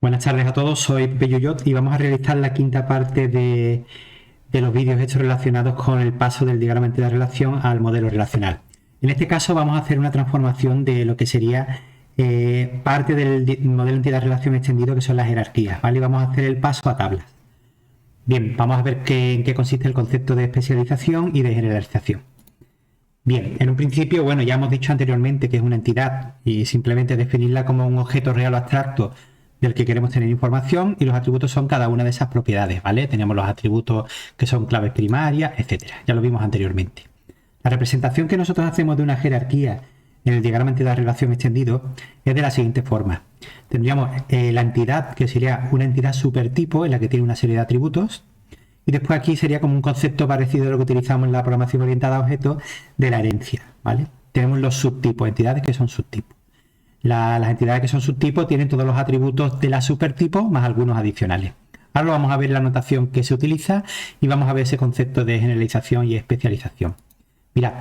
Buenas tardes a todos, soy Pepe Yuyot y vamos a realizar la quinta parte de los vídeos hechos relacionados con el paso del diagrama de entidad relación al modelo relacional. En este caso vamos a hacer una transformación de lo que sería parte del modelo de entidad relación extendido, que son las jerarquías, ¿vale? Y vamos a hacer el paso a tablas. Bien, vamos a ver en qué consiste el concepto de especialización y de generalización. Bien, en un principio, bueno, ya hemos dicho anteriormente que es una entidad y simplemente definirla como un objeto real o abstracto del que queremos tener información, y los atributos son cada una de esas propiedades, ¿vale? Tenemos los atributos que son claves primarias, etcétera. Ya lo vimos anteriormente. La representación que nosotros hacemos de una jerarquía en el diagrama de entidad relación extendido es de la siguiente forma. Tendríamos la entidad, que sería una entidad supertipo en la que tiene una serie de atributos, y después aquí sería como un concepto parecido a lo que utilizamos en la programación orientada a objetos de la herencia, ¿vale? Tenemos los subtipos, entidades que son subtipos. Las entidades que son subtipos tienen todos los atributos de la supertipo más algunos adicionales. Ahora lo vamos a ver la notación que se utiliza y vamos a ver ese concepto de generalización y especialización. Mirad,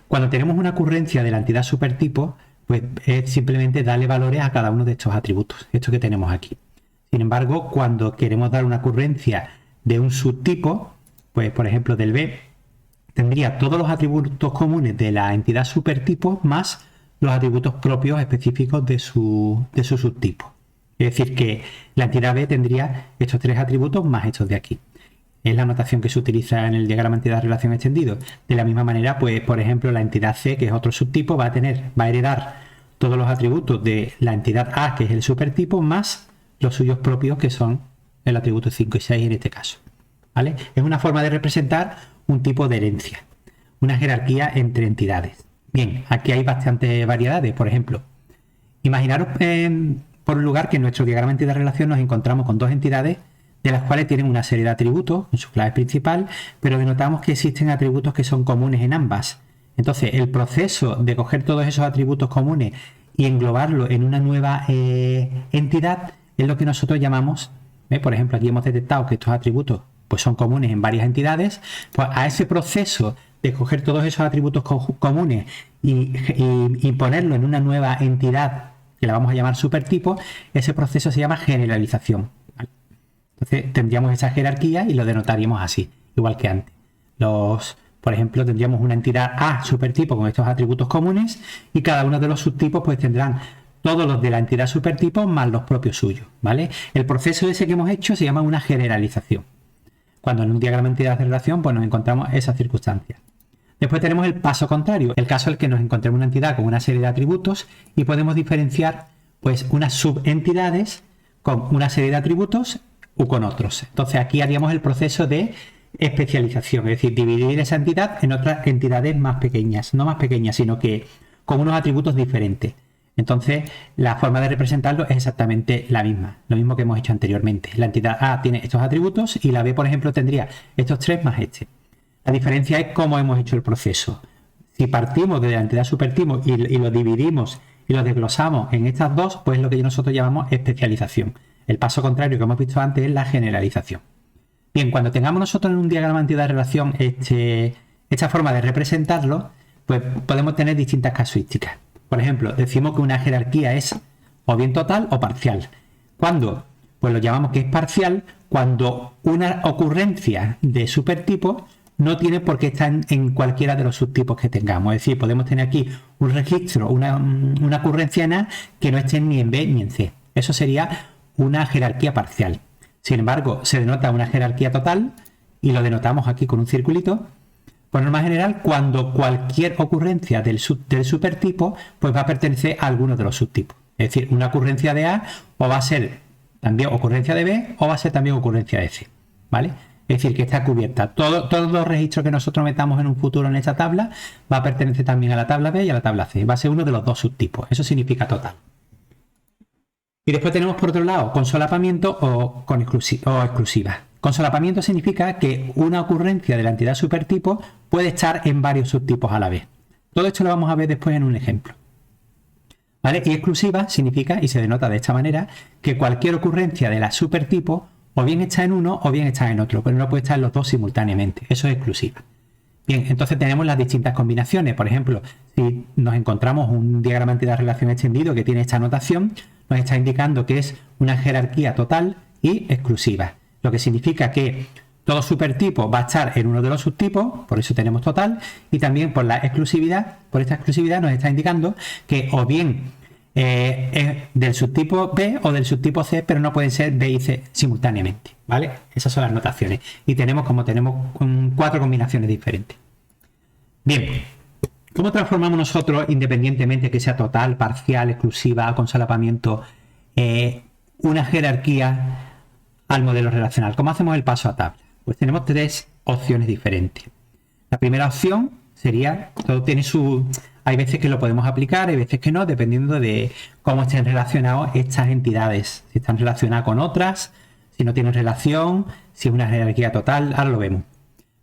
cuando tenemos una ocurrencia de la entidad supertipo, pues es simplemente darle valores a cada uno de estos atributos, esto que tenemos aquí. Sin embargo, cuando queremos dar una ocurrencia de un subtipo, pues por ejemplo del B, tendría todos los atributos comunes de la entidad supertipo más los atributos propios específicos de su subtipo. Es decir, que la entidad B tendría estos tres atributos más estos de aquí. Es la notación que se utiliza en el diagrama entidad-relación extendido. De la misma manera, pues por ejemplo, la entidad C, que es otro subtipo, va a heredar todos los atributos de la entidad A, que es el supertipo, más los suyos propios, que son el atributo 5 y 6 en este caso, ¿vale? Es una forma de representar un tipo de herencia, una jerarquía entre entidades. Bien, aquí hay bastantes variedades. Por ejemplo, imaginaros por un lugar que en nuestro diagrama de entidad-relación nos encontramos con dos entidades de las cuales tienen una serie de atributos en su clave principal, pero denotamos que existen atributos que son comunes en ambas. Entonces, el proceso de coger todos esos atributos comunes y englobarlo en una nueva entidad es lo que nosotros llamamos, por ejemplo, aquí hemos detectado que estos atributos pues son comunes en varias entidades. Pues a ese proceso de coger todos esos atributos comunes y ponerlo en una nueva entidad que la vamos a llamar supertipo, ese proceso se llama generalización, ¿vale? Entonces tendríamos esa jerarquía y lo denotaríamos así, igual que antes. Por ejemplo, tendríamos una entidad A supertipo con estos atributos comunes, y cada uno de los subtipos pues tendrán todos los de la entidad supertipo más los propios suyos, ¿vale? El proceso ese que hemos hecho se llama una generalización. Cuando en un diagrama de entidad de relación pues nos encontramos esas circunstancias. Después tenemos el paso contrario, el caso en el que nos encontremos una entidad con una serie de atributos y podemos diferenciar pues unas subentidades con una serie de atributos u con otros. Entonces aquí haríamos el proceso de especialización, es decir, dividir esa entidad en otras entidades más pequeñas, no más pequeñas, sino que con unos atributos diferentes. Entonces la forma de representarlo es exactamente la misma, lo mismo que hemos hecho anteriormente. La entidad A tiene estos atributos y la B, por ejemplo, tendría estos tres más este. La diferencia es cómo hemos hecho el proceso. Si partimos de la entidad supertipo y lo dividimos y lo desglosamos en estas dos, pues lo que nosotros llamamos especialización. El paso contrario que hemos visto antes es la generalización. Bien, cuando tengamos nosotros en un diagrama de entidad de relación esta forma de representarlo, pues podemos tener distintas casuísticas. Por ejemplo, decimos que una jerarquía es o bien total o parcial. ¿Cuándo? Pues lo llamamos que es parcial cuando una ocurrencia de supertipo no tiene por qué estar en cualquiera de los subtipos que tengamos. Es decir, podemos tener aquí un registro, una ocurrencia en A que no esté ni en B ni en C. Eso sería una jerarquía parcial. Sin embargo, se denota una jerarquía total y lo denotamos aquí con un circulito. Por norma general, cuando cualquier ocurrencia del supertipo pues va a pertenecer a alguno de los subtipos. Es decir, una ocurrencia de A o va a ser también ocurrencia de B o va a ser también ocurrencia de C, ¿vale? Es decir, que está cubierta. Todos los registros que nosotros metamos en un futuro en esta tabla va a pertenecer también a la tabla B y a la tabla C. Va a ser uno de los dos subtipos. Eso significa total. Y después tenemos por otro lado con solapamiento o exclusiva. Con solapamiento significa que una ocurrencia de la entidad supertipo puede estar en varios subtipos a la vez. Todo esto lo vamos a ver después en un ejemplo, ¿vale? Y exclusiva significa, y se denota de esta manera, que cualquier ocurrencia de la supertipo o bien está en uno o bien está en otro, pero no puede estar en los dos simultáneamente. Eso es exclusiva. Bien, entonces tenemos las distintas combinaciones. Por ejemplo, si nos encontramos un diagrama de entidad relación extendido que tiene esta notación, nos está indicando que es una jerarquía total y exclusiva, lo que significa que todo supertipo va a estar en uno de los subtipos, por eso tenemos total, y también por esta exclusividad nos está indicando que o bien es del subtipo B o del subtipo C, pero no pueden ser B y C simultáneamente, ¿vale? Esas son las notaciones. Y tenemos 4 combinaciones diferentes. Bien, ¿cómo transformamos nosotros, independientemente que sea total, parcial, exclusiva, con solapamiento, una jerarquía al modelo relacional? ¿Cómo hacemos el paso a tabla? Pues tenemos 3 opciones diferentes. La primera opción sería, todo tiene su... Hay veces que lo podemos aplicar, hay veces que no, dependiendo de cómo estén relacionadas estas entidades. Si están relacionadas con otras, si no tienen relación, si es una jerarquía total, ahora lo vemos.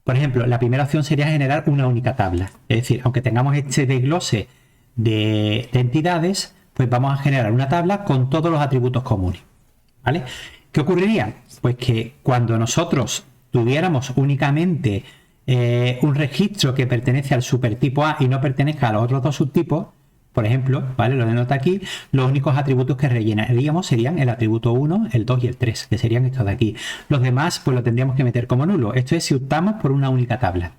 Por ejemplo, la primera opción sería generar una única tabla. Es decir, aunque tengamos este desglose de entidades, pues vamos a generar una tabla con todos los atributos comunes, ¿vale? ¿Qué ocurriría? Pues que cuando nosotros tuviéramos únicamente un registro que pertenece al supertipo A y no pertenezca a los otros 2 subtipos, por ejemplo, ¿vale? Lo denota aquí, los únicos atributos que rellenaríamos serían el atributo 1, el 2 y el 3, que serían estos de aquí. Los demás, pues lo tendríamos que meter como nulo. Esto es si optamos por una única tabla.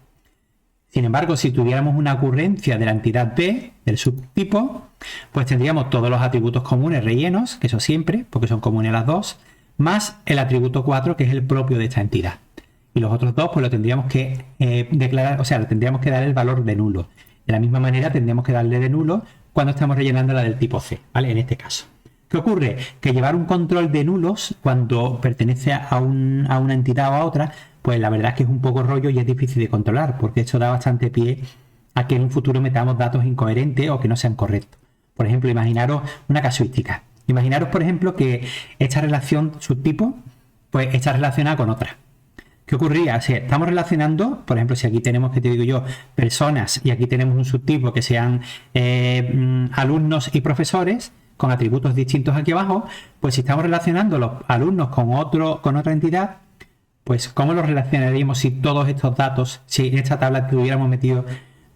Sin embargo, si tuviéramos una ocurrencia de la entidad B, del subtipo, pues tendríamos todos los atributos comunes rellenos, que eso siempre, porque son comunes las dos, más el atributo 4, que es el propio de esta entidad. Y los otros 2, pues lo tendríamos que declarar, o sea, le tendríamos que dar el valor de nulo. De la misma manera, tendríamos que darle de nulo cuando estamos rellenando la del tipo C, ¿vale? En este caso. ¿Qué ocurre? Que llevar un control de nulos cuando pertenece a una entidad o a otra, pues la verdad es que es un poco rollo y es difícil de controlar, porque esto da bastante pie a que en un futuro metamos datos incoherentes o que no sean correctos. Por ejemplo, imaginaros una casuística. Imaginaros, por ejemplo, que esta relación subtipo, pues está relacionada con otra. ¿Qué ocurría? Si estamos relacionando, por ejemplo, si aquí tenemos, que te digo yo, personas y aquí tenemos un subtipo que sean alumnos y profesores con atributos distintos aquí abajo, pues si estamos relacionando los alumnos con otra entidad, pues ¿cómo los relacionaríamos si todos estos datos, si en esta tabla tuviéramos metido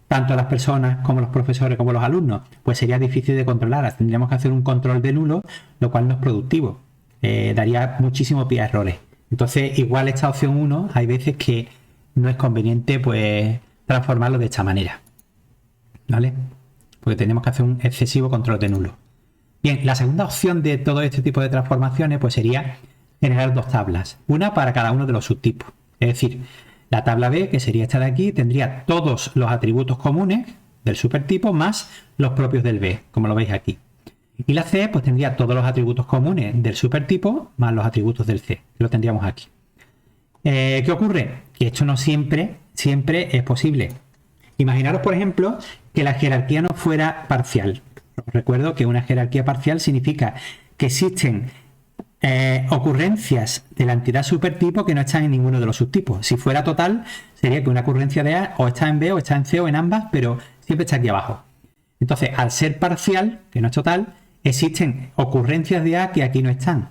tanto a las personas como los profesores como los alumnos? Pues sería difícil de controlar. Tendríamos que hacer un control de nulo, lo cual no es productivo. Daría muchísimo pie a errores. Entonces, igual esta opción 1, hay veces que no es conveniente pues transformarlo de esta manera, ¿vale? Porque tenemos que hacer un excesivo control de nulo. Bien, la segunda opción de todo este tipo de transformaciones pues sería generar 2 tablas, una para cada uno de los subtipos. Es decir, la tabla B, que sería esta de aquí, tendría todos los atributos comunes del supertipo más los propios del B, como lo veis aquí. Y la C pues tendría todos los atributos comunes del supertipo más los atributos del C, que lo tendríamos aquí. ¿Qué ocurre? Que esto no siempre es posible. Imaginaros, por ejemplo, que la jerarquía no fuera parcial. Os recuerdo que una jerarquía parcial significa que existen ocurrencias de la entidad supertipo que no están en ninguno de los subtipos. Si fuera total, sería que una ocurrencia de A o está en B o está en C o en ambas, pero siempre está aquí abajo. Entonces, al ser parcial, que no es total, existen ocurrencias de A que aquí no están.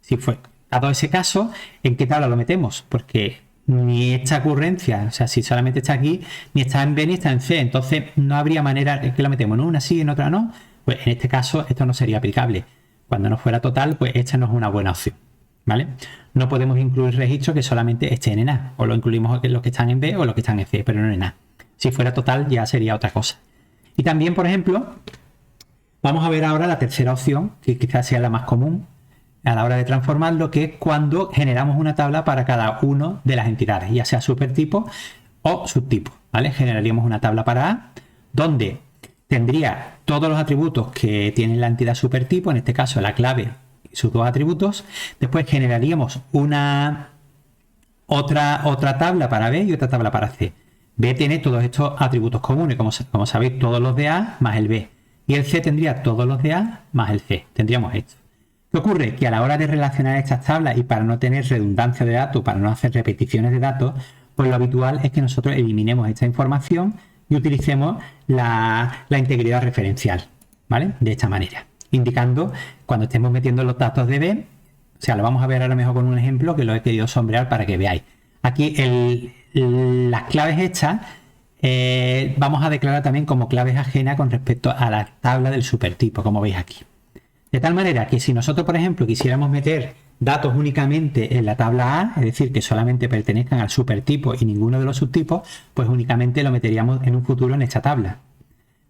Si fue dado ese caso, ¿en qué tabla lo metemos? Porque ni esta ocurrencia, o sea, si solamente está aquí, ni está en B ni está en C, entonces no habría manera de que lo metemos, en una sí, en otra no. Pues en este caso esto no sería aplicable. Cuando no fuera total, pues esta no es una buena opción, ¿vale? No podemos incluir registros que solamente estén en A, o lo incluimos en los que están en B o los que están en C, pero no en A. Si fuera total ya sería otra cosa. Y también, por ejemplo, vamos a ver ahora la tercera opción, que quizás sea la más común a la hora de transformarlo, que es cuando generamos una tabla para cada uno de las entidades, ya sea supertipo o subtipo, ¿vale? Generaríamos una tabla para A, donde tendría todos los atributos que tiene la entidad supertipo, en este caso la clave y sus 2 atributos. Después generaríamos otra tabla para B y otra tabla para C. B tiene todos estos atributos comunes, como sabéis, todos los de A más el B. Y el C tendría todos los de A más el C. Tendríamos esto. ¿Qué ocurre? Que a la hora de relacionar estas tablas y para no tener redundancia de datos, para no hacer repeticiones de datos, pues lo habitual es que nosotros eliminemos esta información y utilicemos la integridad referencial, ¿vale? De esta manera, indicando cuando estemos metiendo los datos de B, o sea, lo vamos a ver ahora mejor con un ejemplo que lo he querido sombrear para que veáis. Aquí las claves hechas vamos a declarar también como claves ajenas con respecto a la tabla del supertipo, como veis aquí. De tal manera que si nosotros, por ejemplo, quisiéramos meter datos únicamente en la tabla A, es decir, que solamente pertenezcan al supertipo y ninguno de los subtipos, pues únicamente lo meteríamos en un futuro en esta tabla.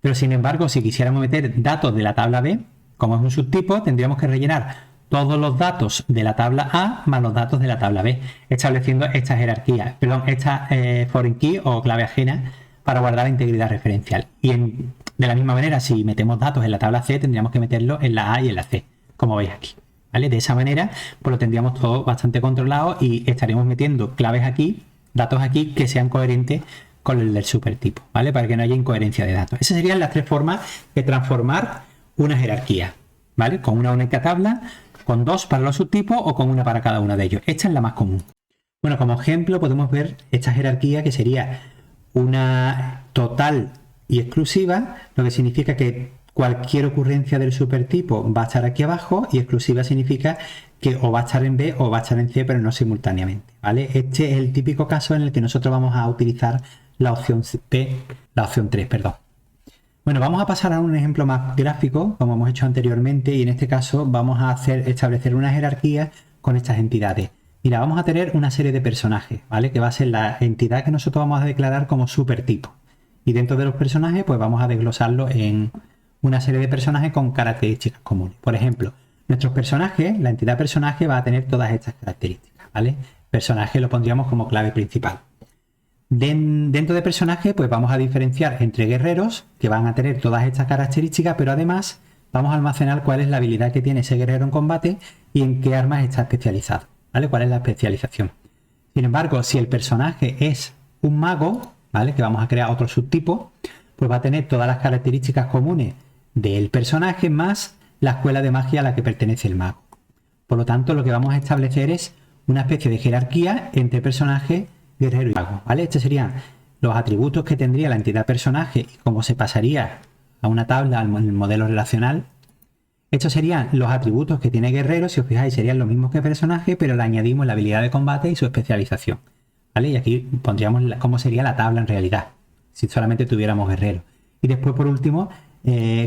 Pero sin embargo, si quisiéramos meter datos de la tabla B, como es un subtipo, tendríamos que rellenar todos los datos de la tabla A más los datos de la tabla B, estableciendo esta jerarquía, perdón, esta foreign key o clave ajena para guardar la integridad referencial. Y de la misma manera, si metemos datos en la tabla C, tendríamos que meterlos en la A y en la C, como veis aquí. ¿Vale? De esa manera, pues lo tendríamos todo bastante controlado y estaremos metiendo claves aquí, datos aquí que sean coherentes con el del supertipo, ¿vale? Para que no haya incoherencia de datos. Esas serían las tres formas de transformar una jerarquía, ¿vale? Con una única tabla, con dos para los subtipos o con una para cada uno de ellos. Esta es la más común. Bueno, como ejemplo podemos ver esta jerarquía que sería una total y exclusiva, lo que significa que cualquier ocurrencia del supertipo va a estar aquí abajo y exclusiva significa que o va a estar en B o va a estar en C, pero no simultáneamente, ¿vale? Este es el típico caso en el que nosotros vamos a utilizar la opción B, la opción 3, perdón. Bueno, vamos a pasar a un ejemplo más gráfico, como hemos hecho anteriormente, y en este caso vamos a establecer una jerarquía con estas entidades. Mira, vamos a tener una serie de personajes, ¿vale? Que va a ser la entidad que nosotros vamos a declarar como supertipo. Y dentro de los personajes, pues vamos a desglosarlo en una serie de personajes con características comunes. Por ejemplo, nuestros personajes, la entidad personaje va a tener todas estas características, ¿vale? Personaje lo pondríamos como clave principal. Dentro de personaje, pues vamos a diferenciar entre guerreros, que van a tener todas estas características, pero además vamos a almacenar cuál es la habilidad que tiene ese guerrero en combate y en qué armas está especializado, ¿vale? ¿Cuál es la especialización? Sin embargo, si el personaje es un mago, ¿vale? Que vamos a crear otro subtipo, pues va a tener todas las características comunes del personaje más la escuela de magia a la que pertenece el mago. Por lo tanto, lo que vamos a establecer es una especie de jerarquía entre personaje, guerrero y mago, ¿vale? Estos serían los atributos que tendría la entidad personaje y cómo se pasaría a una tabla en el modelo relacional. Estos serían los atributos que tiene guerrero, si os fijáis serían los mismos que personaje, pero le añadimos la habilidad de combate y su especialización, ¿vale? Y aquí pondríamos cómo sería la tabla en realidad, si solamente tuviéramos guerrero. Y después, por último,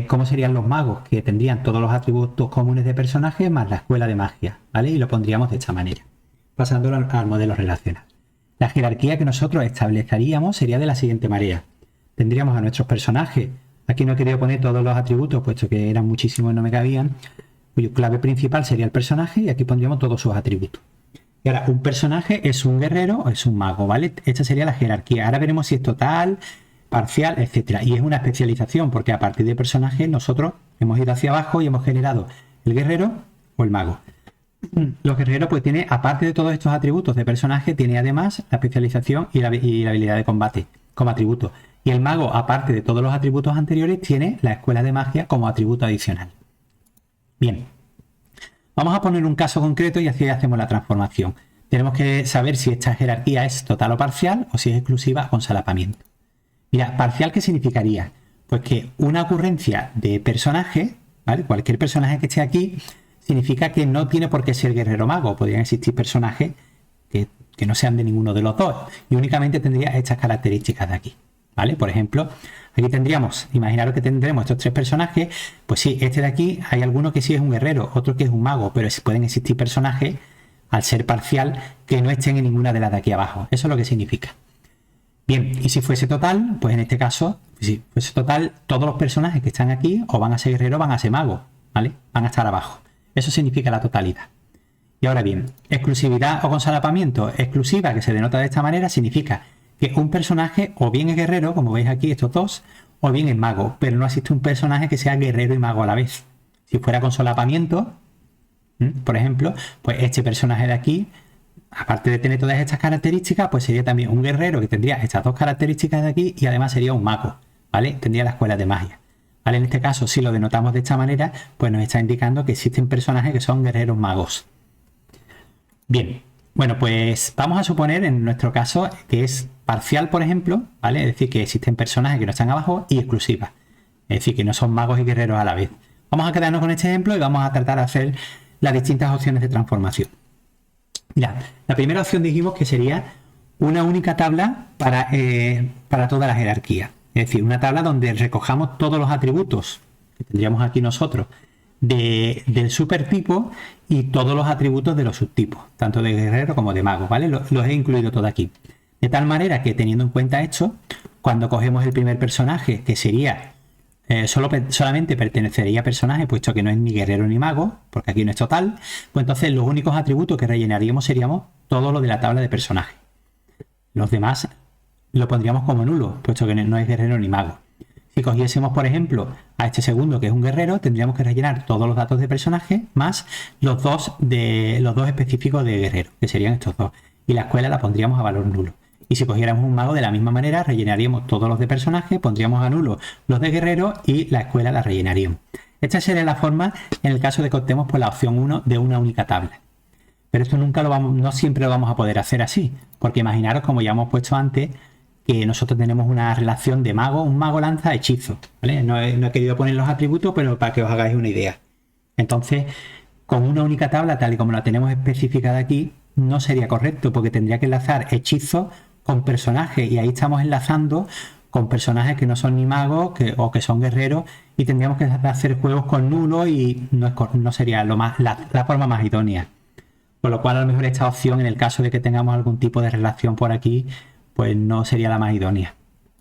cómo serían los magos, que tendrían todos los atributos comunes de personaje más la escuela de magia, ¿vale? Y lo pondríamos de esta manera, pasándolo al modelo relacional. La jerarquía que nosotros estableceríamos sería de la siguiente manera. Tendríamos a nuestros personajes, aquí no he querido poner todos los atributos, puesto que eran muchísimos y no me cabían, cuyo clave principal sería el personaje y aquí pondríamos todos sus atributos. Y ahora, un personaje es un guerrero o es un mago, ¿vale? Esta sería la jerarquía. Ahora veremos si es total, parcial, etcétera. Y es una especialización, porque a partir de personaje nosotros hemos ido hacia abajo y hemos generado el guerrero o el mago. Los guerreros, pues tiene, aparte de todos estos atributos de personaje, tiene además la especialización y la habilidad de combate como atributo. Y el mago, aparte de todos los atributos anteriores, tiene la escuela de magia como atributo adicional. Bien, vamos a poner un caso concreto y así hacemos la transformación. Tenemos que saber si esta jerarquía es total o parcial o si es exclusiva con solapamiento. Mira, parcial, ¿qué significaría? Pues que una ocurrencia de personaje, ¿vale? Cualquier personaje que esté aquí, significa que no tiene por qué ser guerrero mago. Podrían existir personajes que no sean de ninguno de los dos y únicamente tendría estas características de aquí, ¿vale? Por ejemplo, aquí tendríamos, imaginaros que tendremos estos tres personajes, pues sí, este de aquí hay alguno que sí es un guerrero, otro que es un mago, pero pueden existir personajes, al ser parcial, que no estén en ninguna de las de aquí abajo. Eso es lo que significa. Bien, y si fuese total, pues en este caso, si fuese total, todos los personajes que están aquí o van a ser guerreros o van a ser magos, ¿vale? Van a estar abajo. Eso significa la totalidad. Y ahora bien, exclusividad o consolapamiento. Exclusiva, que se denota de esta manera, significa que un personaje o bien es guerrero, como veis aquí estos dos, o bien es mago, pero no existe un personaje que sea guerrero y mago a la vez. Si fuera con solapamiento, por ejemplo, pues este personaje de aquí, aparte de tener todas estas características, pues sería también un guerrero que tendría estas dos características de aquí y además sería un mago, ¿vale? Tendría la escuela de magia. ¿Vale? En este caso, si lo denotamos de esta manera, pues nos está indicando que existen personajes que son guerreros magos. Bien, bueno, pues vamos a suponer en nuestro caso que es parcial, por ejemplo, ¿vale? Es decir, que existen personajes que no están abajo y exclusivas. Es decir, que no son magos y guerreros a la vez. Vamos a quedarnos con este ejemplo y vamos a tratar de hacer las distintas opciones de transformación. Mira, la primera opción dijimos que sería una única tabla para toda la jerarquía. Es decir, una tabla donde recojamos todos los atributos que tendríamos aquí nosotros del supertipo y todos los atributos de los subtipos, tanto de guerrero como de mago, ¿vale? Los he incluido todo aquí. De tal manera que, teniendo en cuenta esto, cuando cogemos el primer personaje, que sería solamente pertenecería a personaje, puesto que no es ni guerrero ni mago, porque aquí no es total, pues entonces los únicos atributos que rellenaríamos seríamos todo lo de la tabla de personaje. Los demás lo pondríamos como nulo, puesto que no es guerrero ni mago. Si cogiésemos, por ejemplo, a este segundo, que es un guerrero, tendríamos que rellenar todos los datos de personaje más los dos específicos de guerrero, que serían estos dos. Y la escuela la pondríamos a valor nulo. Y si cogiéramos un mago, de la misma manera, rellenaríamos todos los de personaje, pondríamos a nulo los de guerrero y la escuela la rellenaríamos. Esta sería la forma en el caso de que optemos por la opción 1 de una única tabla. Pero esto no siempre lo vamos a poder hacer así, porque imaginaros, como ya hemos puesto antes, que nosotros tenemos una relación de mago, un mago lanza hechizo, ¿vale? No he querido poner los atributos, pero para que os hagáis una idea. Entonces, con una única tabla, tal y como la tenemos especificada aquí, no sería correcto, porque tendría que enlazar hechizos con personajes, y ahí estamos enlazando con personajes que no son ni magos o que son guerreros, y tendríamos que hacer juegos con nulo y no sería la forma más idónea. Con lo cual, a lo mejor esta opción, en el caso de que tengamos algún tipo de relación por aquí, pues no sería la más idónea,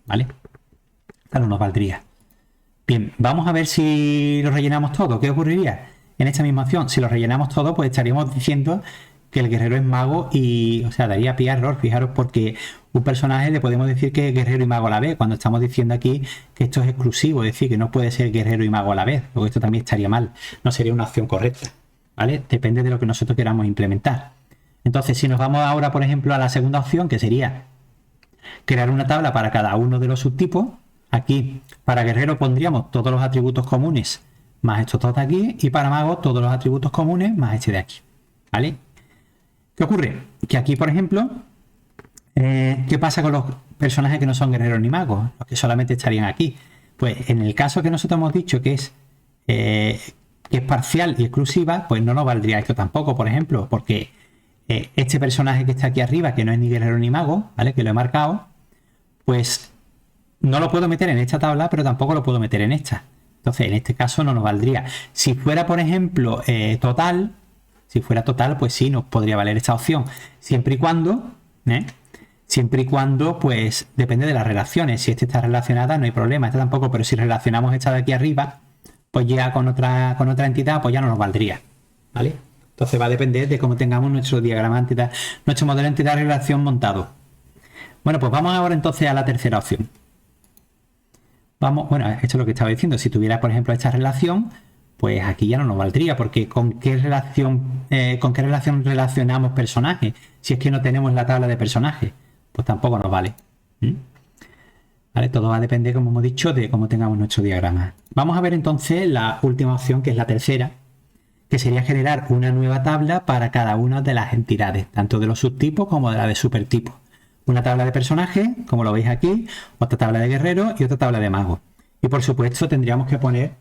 ¿vale? Esta no nos valdría. Bien, vamos a ver si lo rellenamos todo. ¿Qué ocurriría en esta misma opción? Si lo rellenamos todo, pues estaríamos diciendo que el guerrero es mago y, o sea, daría pie a error. Fijaros, porque un personaje le podemos decir que es guerrero y mago a la vez, cuando estamos diciendo aquí que esto es exclusivo, es decir, que no puede ser guerrero y mago a la vez, porque esto también estaría mal, no sería una opción correcta, ¿vale? Depende de lo que nosotros queramos implementar. Entonces, si nos vamos ahora, por ejemplo, a la segunda opción, que sería crear una tabla para cada uno de los subtipos, aquí para guerrero pondríamos todos los atributos comunes más estos dos de aquí, y para mago todos los atributos comunes más este de aquí, ¿vale? ¿Qué ocurre? Que aquí, por ejemplo, ¿qué pasa con los personajes que no son guerreros ni magos? Los que solamente estarían aquí. Pues en el caso que nosotros hemos dicho que es parcial y exclusiva, pues no nos valdría esto tampoco, por ejemplo, porque este personaje que está aquí arriba, que no es ni guerrero ni mago, ¿vale? Que lo he marcado, pues no lo puedo meter en esta tabla, pero tampoco lo puedo meter en esta. Entonces, en este caso no nos valdría. Si fuera, por ejemplo, total, pues sí, nos podría valer esta opción. Siempre y cuando, pues depende de las relaciones. Si esta está relacionada, no hay problema. Esta tampoco, pero si relacionamos esta de aquí arriba, pues ya con otra entidad, pues ya no nos valdría, ¿vale? Entonces va a depender de cómo tengamos nuestro diagrama entidad, nuestro modelo entidad relación montado. Bueno, pues vamos ahora entonces a la tercera opción. Bueno, esto es lo que estaba diciendo. Si tuviera, por ejemplo, esta relación, pues aquí ya no nos valdría, porque ¿con qué relación relacionamos personajes? Si es que no tenemos la tabla de personajes, pues tampoco nos vale. ¿Vale? Todo va a depender, como hemos dicho, de cómo tengamos nuestro diagrama. Vamos a ver entonces la última opción, que es la tercera, que sería generar una nueva tabla para cada una de las entidades, tanto de los subtipos como de la de supertipos. Una tabla de personajes, como lo veis aquí, otra tabla de guerrero y otra tabla de mago. Y por supuesto tendríamos que poner,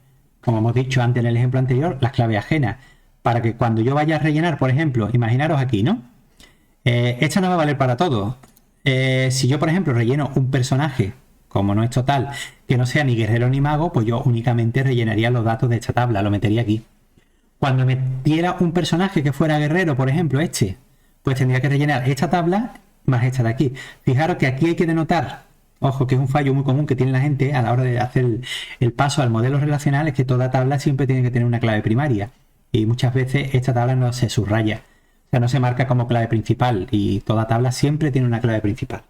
como hemos dicho antes en el ejemplo anterior, las claves ajenas, para que cuando yo vaya a rellenar, por ejemplo, imaginaros aquí, ¿no? Esta no va a valer para todo. Si yo, por ejemplo, relleno un personaje, como no es total, que no sea ni guerrero ni mago, pues yo únicamente rellenaría los datos de esta tabla, lo metería aquí. Cuando metiera un personaje que fuera guerrero, por ejemplo, pues tendría que rellenar esta tabla más esta de aquí. Fijaros que aquí hay que denotar, ojo, que es un fallo muy común que tiene la gente a la hora de hacer el paso al modelo relacional, es que toda tabla siempre tiene que tener una clave primaria. Y muchas veces esta tabla no se subraya, o sea, no se marca como clave principal, y toda tabla siempre tiene una clave principal.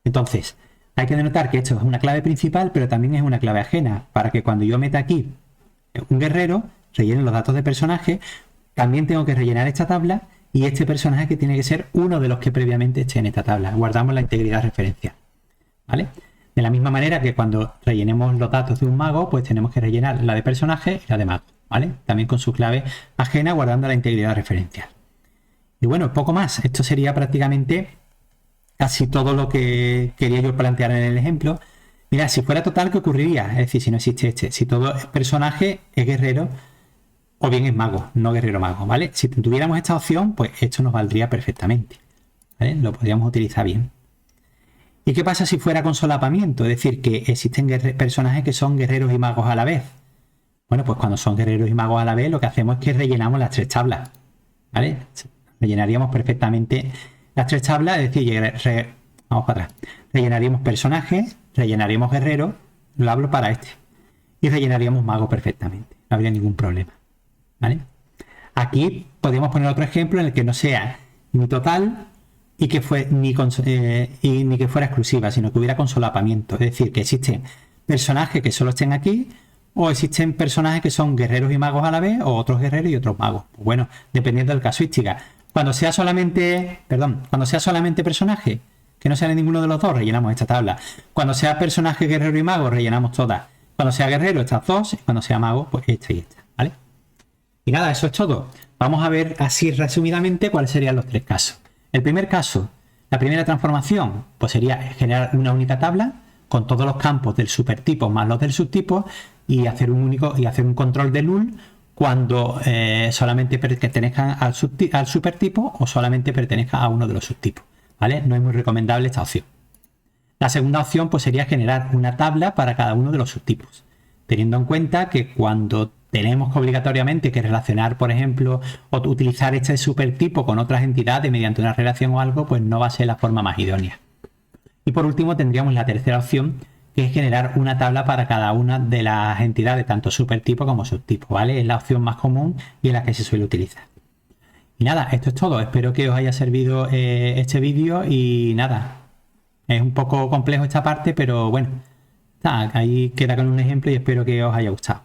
Entonces, hay que denotar que esto es una clave principal, pero también es una clave ajena, para que cuando yo meta aquí un guerrero, rellene los datos de personaje, también tengo que rellenar esta tabla, y este personaje que tiene que ser uno de los que previamente esté en esta tabla. Guardamos la integridad referencial, ¿vale? De la misma manera que cuando rellenemos los datos de un mago, pues tenemos que rellenar la de personaje y la de mago, ¿vale? También con su clave ajena, guardando la integridad referencial. Y bueno, poco más. Esto sería prácticamente casi todo lo que quería yo plantear en el ejemplo. Mira, si fuera total, ¿qué ocurriría? Es decir, si no existe si todo personaje es guerrero, o bien es mago, no guerrero mago, ¿vale? Si tuviéramos esta opción, pues esto nos valdría perfectamente, ¿vale? Lo podríamos utilizar bien. ¿Y qué pasa si fuera con solapamiento? Es decir, que existen personajes que son guerreros y magos a la vez. Bueno, pues cuando son guerreros y magos a la vez, lo que hacemos es que rellenamos las tres tablas, ¿vale? Rellenaríamos perfectamente las tres tablas, es decir, vamos para atrás. Rellenaríamos personajes, rellenaríamos guerreros, lo hablo para este, y rellenaríamos mago perfectamente, no habría ningún problema, ¿vale? Aquí podríamos poner otro ejemplo en el que no sea ni total y que ni que fuera exclusiva, sino que hubiera consolapamiento, es decir, que existen personajes que solo estén aquí, o existen personajes que son guerreros y magos a la vez, o otros guerreros y otros magos. Pues bueno, dependiendo de la casuística. Cuando sea solamente personaje, que no sea de ninguno de los dos, rellenamos esta tabla. Cuando sea personaje, guerrero y mago, rellenamos todas. Cuando sea guerrero, estas dos. Y cuando sea mago, pues esta y esta, ¿vale? Y nada, eso es todo. Vamos a ver así resumidamente cuáles serían los tres casos. El primer caso, la primera transformación, pues sería generar una única tabla con todos los campos del supertipo más los del subtipo y hacer un control de null cuando solamente pertenezcan al supertipo o solamente pertenezcan a uno de los subtipos, ¿vale? No es muy recomendable esta opción. La segunda opción pues sería generar una tabla para cada uno de los subtipos, teniendo en cuenta que cuando tenemos obligatoriamente que relacionar, por ejemplo, o utilizar este supertipo con otras entidades mediante una relación o algo, pues no va a ser la forma más idónea. Y por último tendríamos la tercera opción, que es generar una tabla para cada una de las entidades, tanto supertipo como subtipo, ¿vale? Es la opción más común y es la que se suele utilizar. Y nada, esto es todo. Espero que os haya servido este vídeo y nada, es un poco complejo esta parte, pero bueno, ahí queda con un ejemplo y espero que os haya gustado.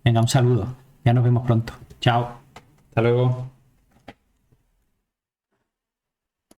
Venga, un saludo. Ya nos vemos pronto. Chao. Hasta luego.